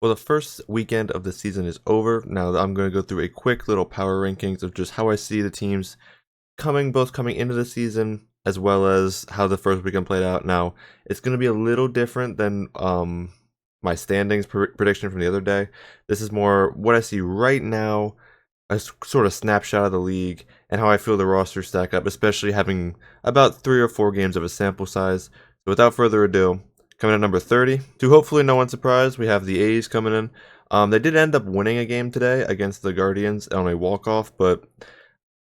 Well, the first weekend of the season is over. Now I'm going to go through a quick little power rankings of just how I see the teams both coming into the season as well as how the first weekend played out. Now, it's going to be a little different than my standings prediction from the other day. This is more what I see right now, sort of snapshot of the league and how I feel the roster stack up, especially having about 3 or 4 games of a sample size. So without further ado, coming at number 30, to hopefully no one's surprise, we have the A's coming in. They did end up winning a game today against the Guardians on a walk-off, but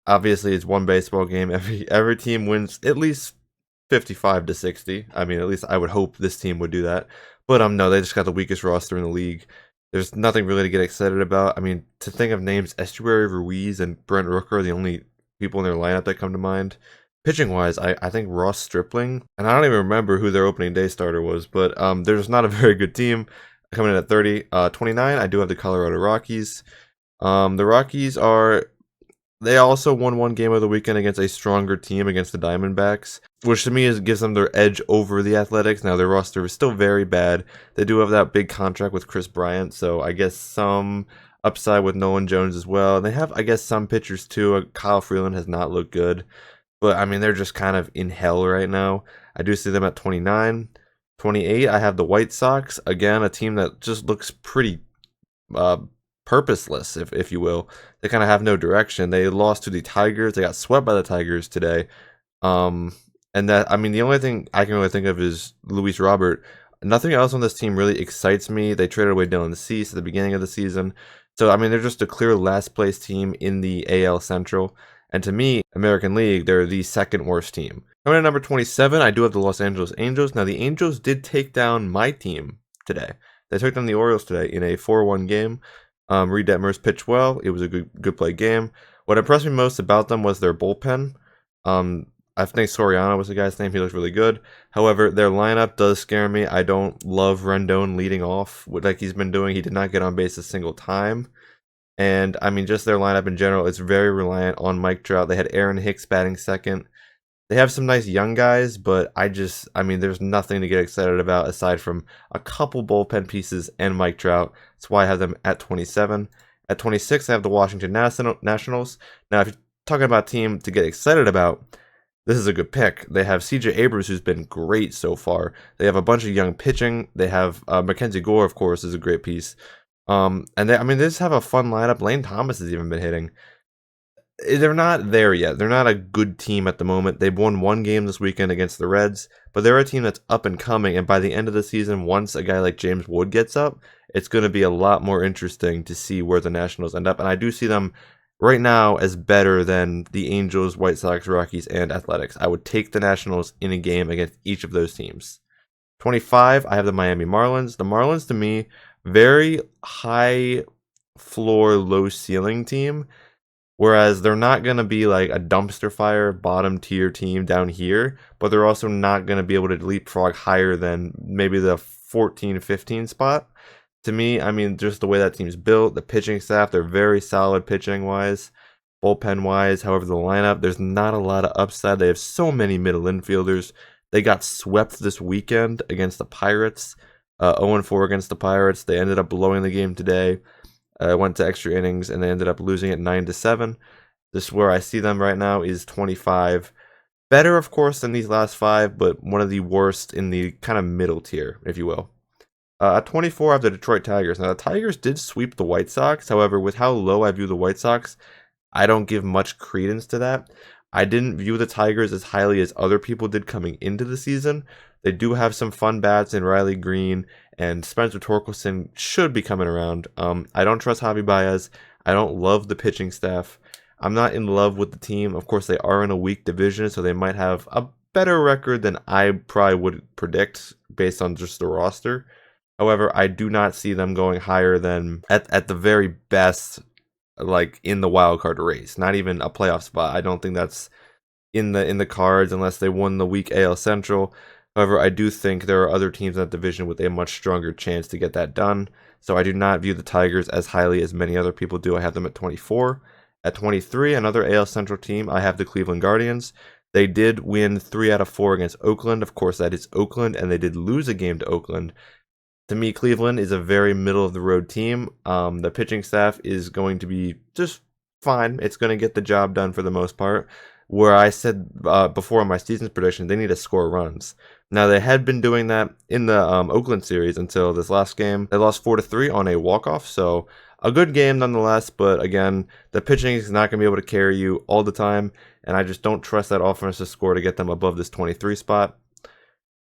obviously it's one baseball game. Every team wins at least 55-60. I mean, at least I would hope this team would do that. But no, they just got the weakest roster in the league. There's nothing really to get excited about. I mean, to think of names, Estuary Ruiz and Brent Rooker are the only people in their lineup that come to mind. Pitching wise, I think Ross Stripling, and I don't even remember who their opening day starter was, but they're just not a very good team. Coming in at 30, 29, I do have the Colorado Rockies. The Rockies they also won one game of the weekend against a stronger team against the Diamondbacks, which to me gives them their edge over the Athletics. Now, their roster is still very bad. They do have that big contract with Chris Bryant, so I guess some upside with Nolan Jones as well. And they have, I guess, some pitchers too. Kyle Freeland has not looked good, but I mean, they're just kind of in hell right now. I do see them at 29. 28, I have the White Sox. Again, a team that just looks pretty uh, purposeless, if you will. They kind of have no direction. They lost to the Tigers. They got swept by the Tigers today. And that, I mean, the only thing I can really think of is Luis Robert. Nothing else on this team really excites me. They traded away Dylan Cease at the beginning of the season. So, I mean, they're just a clear last place team in the AL Central. And to me, American League, they're the second worst team. Coming at number 27, I do have the Los Angeles Angels. Now, the Angels did take down my team today. They took down the Orioles today in a 4-1 game. Reed Detmers pitched well. It was a good play game. What impressed me most about them was their bullpen. I think Soriano was the guy's name. He looked really good. However, their lineup does scare me. I don't love Rendon leading off like he's been doing. He did not get on base a single time. And, I mean, just their lineup in general is very reliant on Mike Trout. They had Aaron Hicks batting second. They have some nice young guys, but I mean, there's nothing to get excited about aside from a couple bullpen pieces and Mike Trout. That's why I have them at 27. At 26, I have the Washington Nationals. Now, if you're talking about a team to get excited about, this is a good pick. They have CJ Abrams, who's been great so far. They have a bunch of young pitching. They have Mackenzie Gore, of course, is a great piece. And they just have a fun lineup. Lane Thomas has even been hitting. They're not there yet. They're not a good team at the moment. They've won one game this weekend against the Reds, but they're a team that's up and coming. And by the end of the season, once a guy like James Wood gets up, it's going to be a lot more interesting to see where the Nationals end up. And I do see them right now as better than the Angels, White Sox, Rockies, and Athletics. I would take the Nationals in a game against each of those teams. 25, I have the Miami Marlins. The Marlins, to me, very high floor, low ceiling team. Whereas they're not going to be like a dumpster fire bottom tier team down here, but they're also not going to be able to leapfrog higher than maybe the 14, 15 spot. To me, I mean, just the way that team's built, the pitching staff, they're very solid pitching wise, bullpen wise. However, the lineup, there's not a lot of upside. They have so many middle infielders. They got swept this weekend against the Pirates, 0-4 against the Pirates. They ended up blowing the game today. Went to extra innings and they ended up losing it 9-7. This is where I see them right now is 25. Better, of course, than these last 5, but one of the worst in the kind of middle tier, if you will. At 24, I have the Detroit Tigers. Now, the Tigers did sweep the White Sox. However, with how low I view the White Sox, I don't give much credence to that. I didn't view the Tigers as highly as other people did coming into the season. They do have some fun bats in Riley Green, and Spencer Torkelson should be coming around. I don't trust Javi Baez. I don't love the pitching staff. I'm not in love with the team. Of course, they are in a weak division, so they might have a better record than I probably would predict based on just the roster. However, I do not see them going higher than, at the very best, like in the wild card race. Not even a playoff spot. I don't think that's in the cards unless they won the weak AL Central. However, I do think there are other teams in that division with a much stronger chance to get that done. So I do not view the Tigers as highly as many other people do. I have them at 24. At 23, another AL Central team, I have the Cleveland Guardians. They did win 3 out of 4 against Oakland. Of course, that is Oakland, and they did lose a game to Oakland. To me, Cleveland is a very middle of the road team. The pitching staff is going to be just fine. It's going to get the job done for the most part. Where I said before in my season's prediction, they need to score runs. Now they had been doing that in the Oakland series until this last game. They lost 4-3 on a walk-off, so a good game nonetheless. But again, the pitching is not going to be able to carry you all the time, and I just don't trust that offense to score to get them above this 23 spot.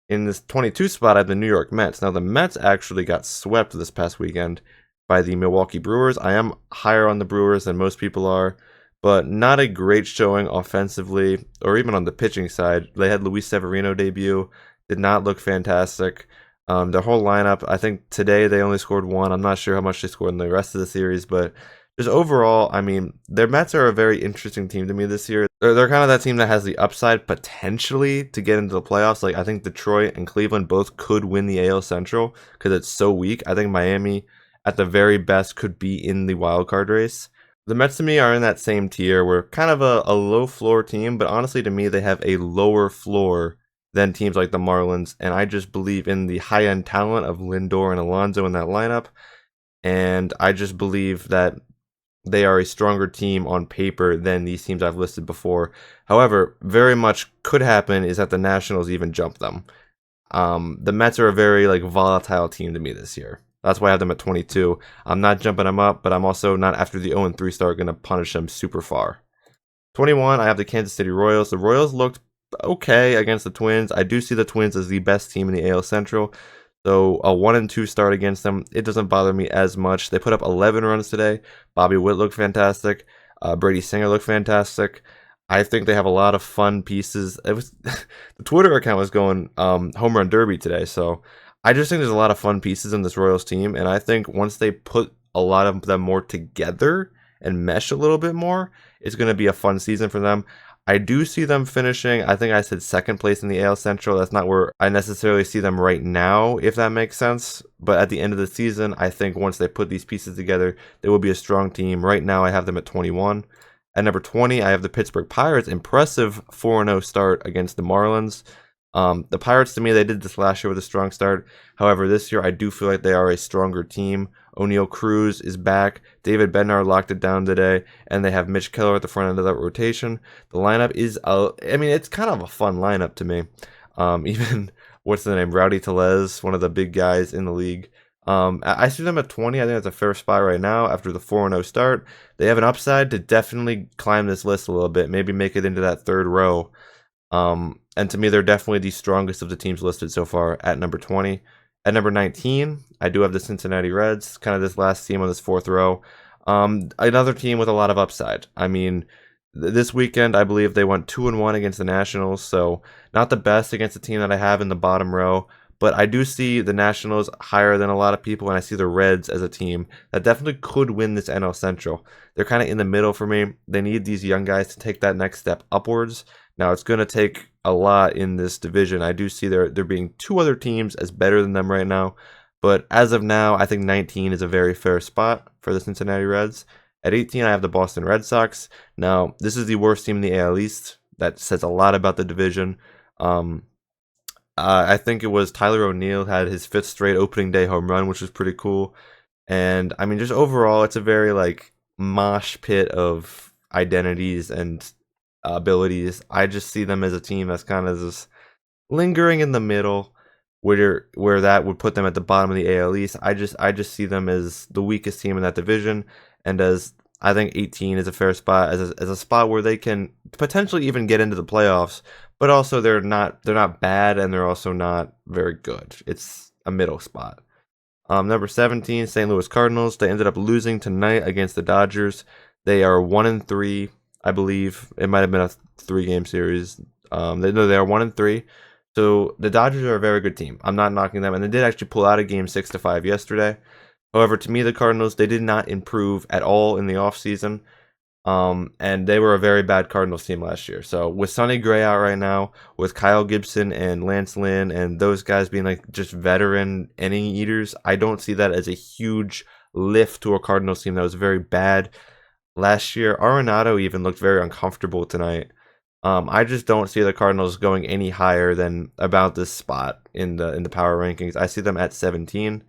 In this 22 spot, I have the New York Mets. Now, the Mets actually got swept this past weekend by the Milwaukee Brewers. I am higher on the Brewers than most people are, but not a great showing offensively or even on the pitching side. They had Luis Severino debut, did not look fantastic. Their whole lineup, I think today they only scored one. I'm not sure how much they scored in the rest of the series, but just overall, I mean, their Mets are a very interesting team to me this year. They're kind of that team that has the upside potentially to get into the playoffs. Like, I think Detroit and Cleveland both could win the AL Central because it's so weak. I think Miami, at the very best, could be in the wild card race. The Mets to me are in that same tier. We're kind of a low floor team, but honestly, to me, they have a lower floor than teams like the Marlins. And I just believe in the high end talent of Lindor and Alonso in that lineup. And I just believe that they are a stronger team on paper than these teams I've listed before. However, very much could happen is that the Nationals even jump them. The Mets are a very volatile team to me this year. That's why I have them at 22. I'm not jumping them up, but I'm also not, after the 0-3 start, going to punish them super far. 21, I have the Kansas City Royals. The Royals looked okay against the Twins. I do see the Twins as the best team in the AL Central. So a 1-2 start against them, it doesn't bother me as much. They put up 11 runs today. Bobby Witt looked fantastic. Brady Singer looked fantastic. I think they have a lot of fun pieces. It was the Twitter account was going home run derby today, so I just think there's a lot of fun pieces in this Royals team, and I think once they put a lot of them more together and mesh a little bit more, it's going to be a fun season for them. I do see them finishing, I think I said second place in the AL Central. That's not where I necessarily see them right now, if that makes sense. But at the end of the season, I think once they put these pieces together, they will be a strong team. Right now, I have them at 21. At number 20, I have the Pittsburgh Pirates. Impressive 4-0 start against the Marlins. The Pirates, to me, they did this last year with a strong start. However, this year, I do feel like they are a stronger team. O'Neal Cruz is back. David Bednar locked it down today. And they have Mitch Keller at the front end of that rotation. The lineup is, it's kind of a fun lineup to me. Even, what's the name? Rowdy Tellez, one of the big guys in the league. I see them at 20. I think that's a fair spot right now after the 4-0 start. They have an upside to definitely climb this list a little bit. Maybe make it into that third row. And to me, they're definitely the strongest of the teams listed so far at number 20. At number 19, I do have the Cincinnati Reds, kind of this last team on this fourth row. Another team with a lot of upside. I mean, this weekend, I believe they went 2-1 against the Nationals, so not the best against the team that I have in the bottom row. But I do see the Nationals higher than a lot of people, and I see the Reds as a team that definitely could win this NL Central. They're kind of in the middle for me. They need these young guys to take that next step upwards. Now, it's going to take a lot in this division. I do see there being two other teams as better than them right now. But as of now, I think 19 is a very fair spot for the Cincinnati Reds. At 18, I have the Boston Red Sox. Now, this is the worst team in the AL East. That says a lot about the division. I think it was Tyler O'Neill had his 5th straight opening day home run, which was pretty cool. And, I mean, just overall, it's a very, mosh pit of identities and abilities. I just see them as a team that's kind of just lingering in the middle, where that would put them at the bottom of the AL East. I just see them as the weakest team in that division, and as I think 18 is a fair spot as a spot where they can potentially even get into the playoffs, but also they're not bad and they're also not very good. It's a middle spot. Number 17, St. Louis Cardinals. They ended up losing tonight against the Dodgers. They are 1-3. I believe it might have been a 3-game series. They are 1-3. So the Dodgers are a very good team. I'm not knocking them, and they did actually pull out a game 6-5 yesterday. However, to me, the Cardinals, they did not improve at all in the offseason. And they were a very bad Cardinals team last year. So with Sonny Gray out right now, with Kyle Gibson and Lance Lynn and those guys being just veteran inning eaters, I don't see that as a huge lift to a Cardinals team that was very bad last year. Arenado even looked very uncomfortable tonight. I just don't see the Cardinals going any higher than about this spot in the power rankings. I see them at 17.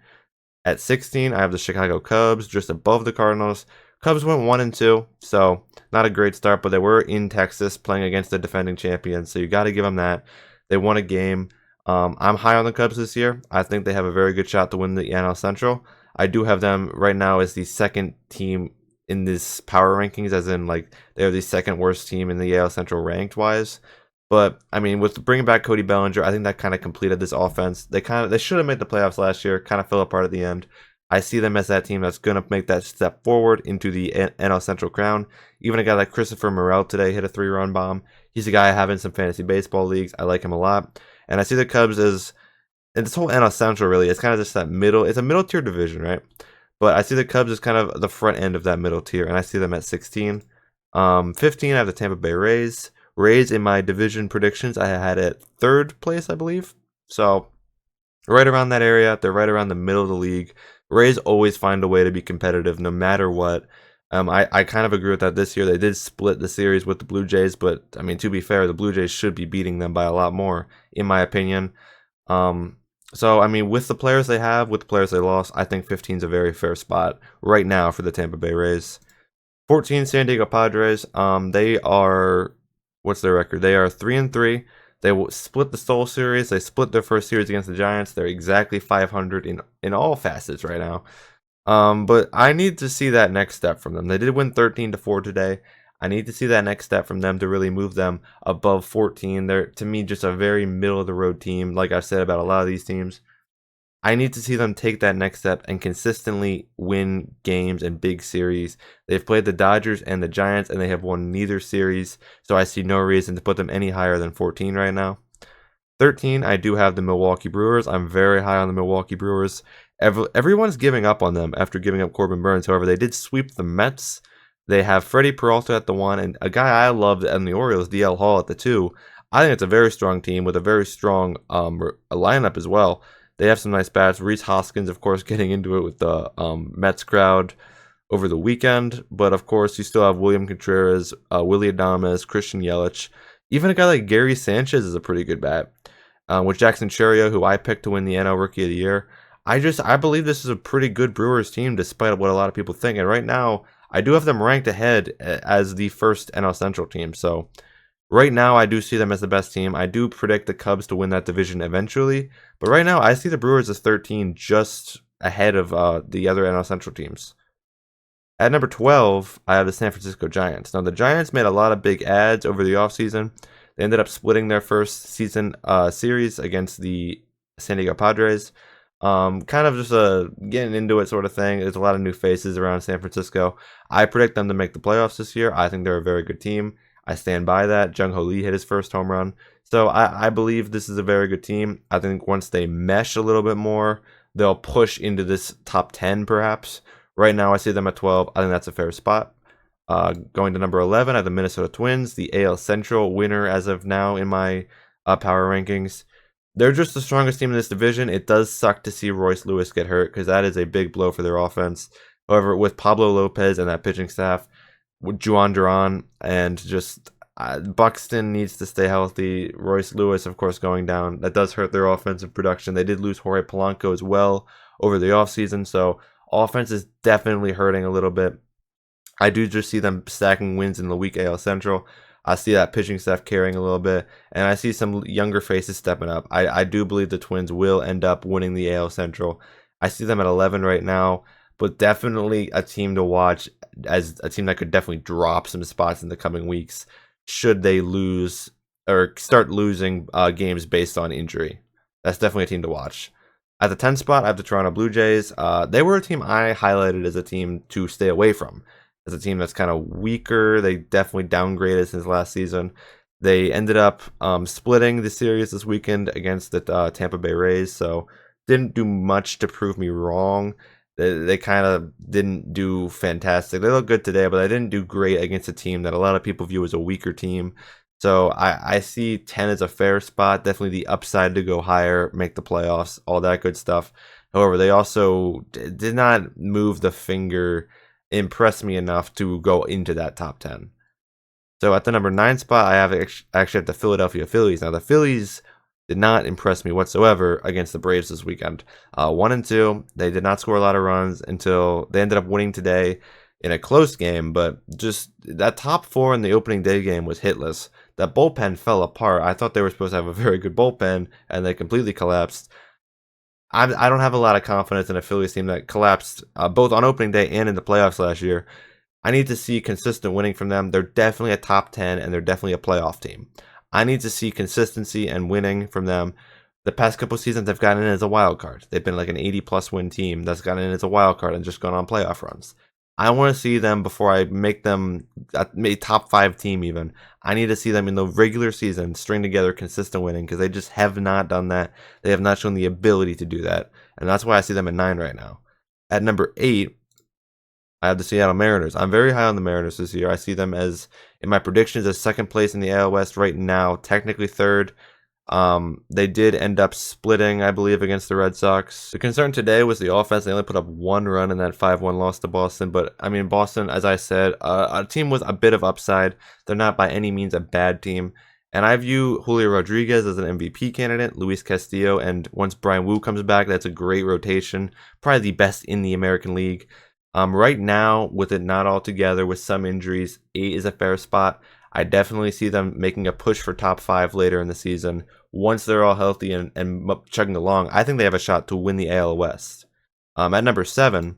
At 16, I have the Chicago Cubs just above the Cardinals. Cubs went 1-2, so not a great start, but they were in Texas playing against the defending champions, so you got to give them that. They won a game. I'm high on the Cubs this year. I think they have a very good shot to win the NL Central. I do have them right now as the second team in this power rankings, as in like they're the second worst team in the AL Central ranked wise. But I mean, with bringing back Cody Bellinger, I think that kind of completed this offense. They should have made the playoffs last year. Kind of fell apart at the end. I see them as that team that's going to make that step forward into the NL Central crown. Even a guy like Christopher Morel today hit a 3-run bomb. He's a guy I have in some fantasy baseball leagues. I like him a lot. And I see the Cubs as, and this whole NL Central really, it's kind of just that middle, it's a middle tier division, right? But I see the Cubs as kind of the front end of that middle tier, and I see them at 16. 15, I have the Tampa Bay Rays. Rays in my division predictions, I had at third place, I believe. So right around that area, they're right around the middle of the league. Rays always find a way to be competitive no matter what. I kind of agree with that this year. They did split the series with the Blue Jays, but I mean, to be fair, the Blue Jays should be beating them by a lot more, in my opinion. So I mean, with the players they have, with the players they lost, I think 15 is a very fair spot right now for the Tampa Bay Rays. 14, San Diego Padres. They are, what's their record? They are 3-3. They will split the Soul Series. They split their first series against the Giants. They're exactly 500 in all facets right now. But I need to see that next step from them. They did win 13-4 today. I need to see that next step from them to really move them above 14. They're, to me, just a very middle of the road team. Like I said about a lot of these teams, I need to see them take that next step and consistently win games and big series. They've played the Dodgers and the Giants, and they have won neither series, so I see no reason to put them any higher than 14 right now. 13, I do have the Milwaukee Brewers. I'm very high on the Milwaukee Brewers. Everyone's giving up on them after giving up Corbin Burns. However, they did sweep the Mets. They have Freddie Peralta at the 1, and a guy I loved in the Orioles, DL Hall, at the 2. I think it's a very strong team with a very strong lineup as well. They have some nice bats. Reese Hoskins, of course, getting into it with the Mets crowd over the weekend. But, of course, you still have William Contreras, Willie Adames, Christian Yelich. Even a guy like Gary Sanchez is a pretty good bat. With Jackson Cherio, who I picked to win the NL Rookie of the Year. I believe this is a pretty good Brewers team, despite what a lot of people think. And right now, I do have them ranked ahead as the first NL Central team. So right now, I do see them as the best team. I do predict the Cubs to win that division eventually. But right now, I see the Brewers as 13, just ahead of the other NL Central teams. At number 12, I have the San Francisco Giants. Now, the Giants made a lot of big ads over the offseason. They ended up splitting their first season series against the San Diego Padres. Kind of just a getting into it sort of thing. There's a lot of new faces around San Francisco. I predict them to make the playoffs this year. I think they're a very good team. I stand by that. Jung Ho Lee hit his first home run. So I believe this is a very good team. I think once they mesh a little bit more, they'll push into this top 10 perhaps. Right now I see them at 12. I think that's a fair spot. Going to number 11, I have the Minnesota Twins, the AL Central winner as of now in my power rankings. They're just the strongest team in this division. It does suck to see Royce Lewis get hurt because that is a big blow for their offense. However, with Pablo Lopez and that pitching staff, with Juan Duran and just Buxton needs to stay healthy. Royce Lewis, of course, going down. That does hurt their offensive production. They did lose Jorge Polanco as well over the offseason, so offense is definitely hurting a little bit. I do just see them stacking wins in the weak AL Central. I see that pitching staff carrying a little bit, and I see some younger faces stepping up. I do believe the Twins will end up winning the AL Central. I see them at 11 right now, but definitely a team to watch, as a team that could definitely drop some spots in the coming weeks should they lose or start losing games based on injury. That's definitely a team to watch. At the 10th spot, I have the Toronto Blue Jays. They were a team I highlighted as a team to stay away from. As a team that's kind of weaker. They definitely downgraded since last season. They ended up splitting the series this weekend against the Tampa Bay Rays, so didn't do much to prove me wrong. They kind of didn't do fantastic. They look good today, but they didn't do great against a team that a lot of people view as a weaker team. So I see 10 as a fair spot. Definitely the upside to go higher, make the playoffs, all that good stuff. However, they also did not move the finger, impress me enough to go into that top 10. So at the number 9 spot, I actually have the Philadelphia Phillies. Now the Phillies did not impress me whatsoever against the Braves this weekend. 1-2, they did not score a lot of runs until they ended up winning today in a close game. But just that top 4 in the opening day game was hitless. That bullpen fell apart. I thought they were supposed to have a very good bullpen, and they completely collapsed. I don't have a lot of confidence in a Phillies team that collapsed both on opening day and in the playoffs last year. I need to see consistent winning from them. They're definitely a top 10 and they're definitely a playoff team. I need to see consistency and winning from them. The past couple seasons, they've gotten in as a wild card. They've been like an 80-plus win team that's gotten in as a wild card and just gone on playoff runs. I want to see them before I make them a top 5 team even. I need to see them in the regular season string together consistent winning because they just have not done that. They have not shown the ability to do that. And that's why I see them at 9 right now. At number 8, I have the Seattle Mariners. I'm very high on the Mariners this year. I see them as, in my predictions, as second place in the AL West right now, technically third. They did end up splitting, I believe, against the Red Sox. The concern today was the offense. They only put up 1 run in that 5-1 loss to Boston. But, I mean, Boston, as I said, a team with a bit of upside. They're not by any means a bad team. And I view Julio Rodriguez as an MVP candidate, Luis Castillo, and once Brian Wu comes back, that's a great rotation. Probably the best in the American League. Right now, with it not all together, with some injuries, 8 is a fair spot. I definitely see them making a push for top 5 later in the season. Once they're all healthy and chugging along, I think they have a shot to win the AL West. At number 7,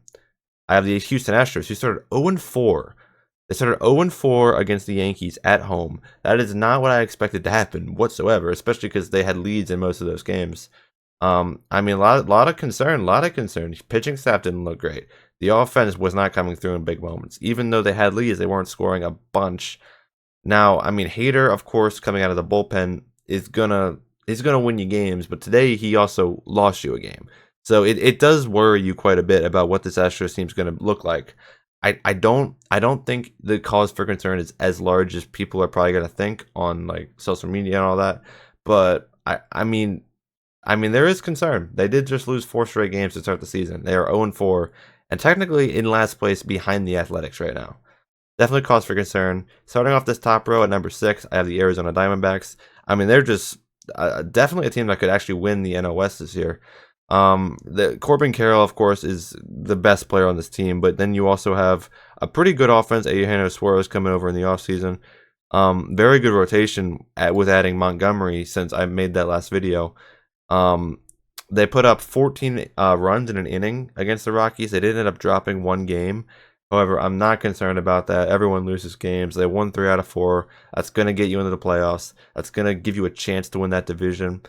I have the Houston Astros, who started 0-4. They started 0-4 against the Yankees at home. That is not what I expected to happen whatsoever, especially because they had leads in most of those games. I mean, a lot of concern. Pitching staff didn't look great. The offense was not coming through in big moments. Even though they had leads, they weren't scoring a bunch. Now, I mean, Hader, of course, coming out of the bullpen is gonna win you games, but today he also lost you a game. So it does worry you quite a bit about what this Astros team is gonna look like. I don't think the cause for concern is as large as people are probably gonna think on like social media and all that. But I mean there is concern. They did just lose 4 straight games to start the season. They are 0-4 and technically in last place behind the Athletics right now. Definitely cause for concern. Starting off this top row at number 6, I have the Arizona Diamondbacks. I mean, they're just definitely a team that could actually win the NL West this year. The Corbin Carroll, of course, is the best player on this team, but then you also have a pretty good offense. Eugenio Suarez coming over in the offseason. Very good rotation with adding Montgomery since I made that last video. They put up 14 runs in an inning against the Rockies. They did end up dropping 1 game. However, I'm not concerned about that. Everyone loses games. They won 3 out of 4. That's going to get you into the playoffs. That's going to give you a chance to win that division.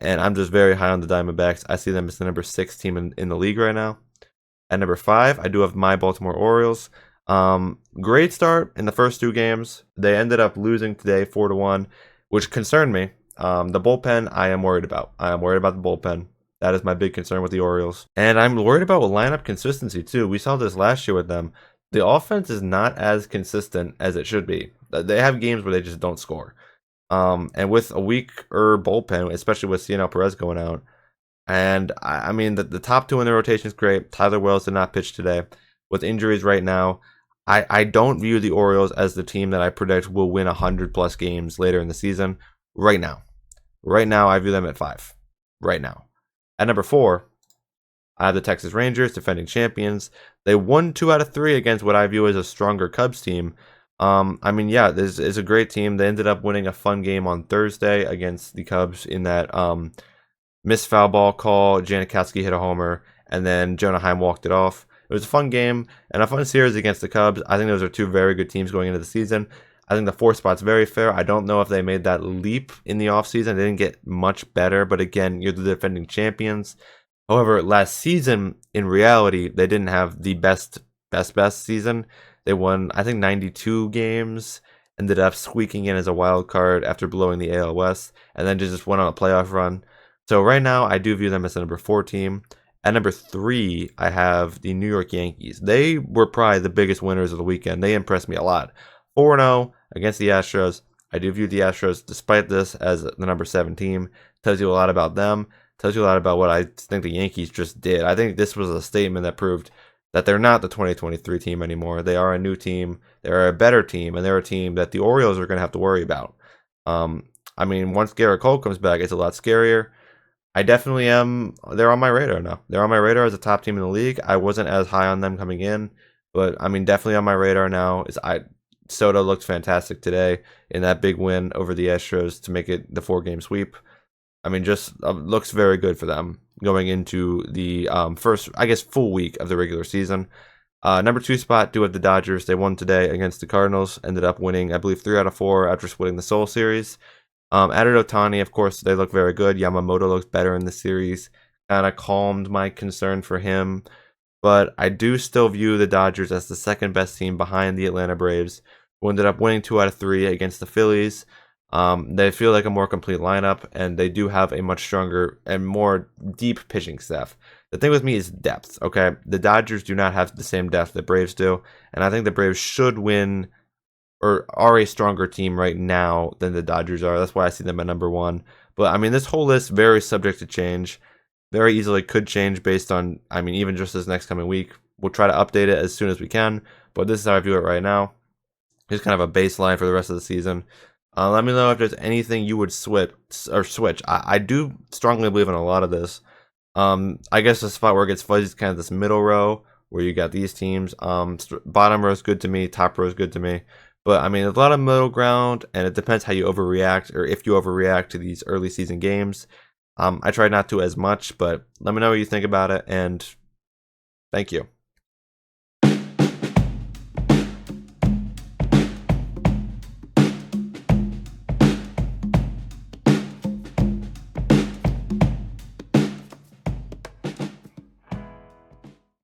And I'm just very high on the Diamondbacks. I see them as the number 6 team in the league right now. At number 5, I do have my Baltimore Orioles. Great start in the first 2 games. They ended up losing today 4-1, which concerned me. The bullpen, I am worried about. I am worried about the bullpen. That is my big concern with the Orioles. And I'm worried about lineup consistency, too. We saw this last year with them. The offense is not as consistent as it should be. They have games where they just don't score. And with a weaker bullpen, especially with Cionel Perez going out, and I mean, the top 2 in the rotation is great. Tyler Wells did not pitch today. With injuries right now, I don't view the Orioles as the team that I predict will win 100-plus games later in the season. Right now. Right now, I view them at 5. Right now. At number 4, I have the Texas Rangers, defending champions. They won 2 out of 3 against what I view as a stronger Cubs team. I mean, yeah, this is a great team. They ended up winning a fun game on Thursday against the Cubs in that missed foul ball call. Janikowski hit a homer, and then Jonah Heim walked it off. It was a fun game and a fun series against the Cubs. I think those are 2 very good teams going into the season. I think the 4th spot's very fair. I don't know if they made that leap in the offseason. They didn't get much better, but again, you're the defending champions. However, last season, in reality, they didn't have the best season. They won, I think, 92 games, ended up squeaking in as a wild card after blowing the AL West, and then just went on a playoff run. So right now, I do view them as the number 4 team. At number 3, I have the New York Yankees. They were probably the biggest winners of the weekend. They impressed me a lot. 4-0 against the Astros. I do view the Astros, despite this, as the number 7 team. Tells you a lot about them. Tells you a lot about what I think the Yankees just did. I think this was a statement that proved that they're not the 2023 team anymore. They are a new team. They're a better team, and they're a team that the Orioles are going to have to worry about. I mean, once Garrett Cole comes back, it's a lot scarier. I definitely am. They're on my radar now. They're on my radar as a top team in the league. I wasn't as high on them coming in, but I mean, definitely on my radar now. Soto looked fantastic today in that big win over the Astros to make it the 4-game sweep. I mean, just looks very good for them going into the first, I guess, full week of the regular season. Number 2 spot, do with the Dodgers. They won today against the Cardinals. Ended up winning, I believe, 3 out of 4 after splitting the Seoul series. Added Ohtani, of course, they look very good. Yamamoto looks better in the series. Kind of calmed my concern for him. But I do still view the Dodgers as the second best team behind the Atlanta Braves, who ended up winning 2 out of 3 against the Phillies. They feel like a more complete lineup, and they do have a much stronger and more deep pitching staff. The thing with me is depth, okay? The Dodgers do not have the same depth that Braves do, and I think the Braves should win or are a stronger team right now than the Dodgers are. That's why I see them at number 1. But, I mean, this whole list very subject to change. Very easily could change based on, I mean, even just this next coming week. We'll try to update it as soon as we can, but this is how I view it right now. Just kind of a baseline for the rest of the season. Let me know if there's anything you would switch. I do strongly believe in a lot of this. I guess the spot where it gets fuzzy is kind of this middle row where you got these teams. Bottom row is good to me. Top row is good to me. But, I mean, there's a lot of middle ground, and it depends how you overreact or if you overreact to these early season games. I try not to as much, but let me know what you think about it, and thank you.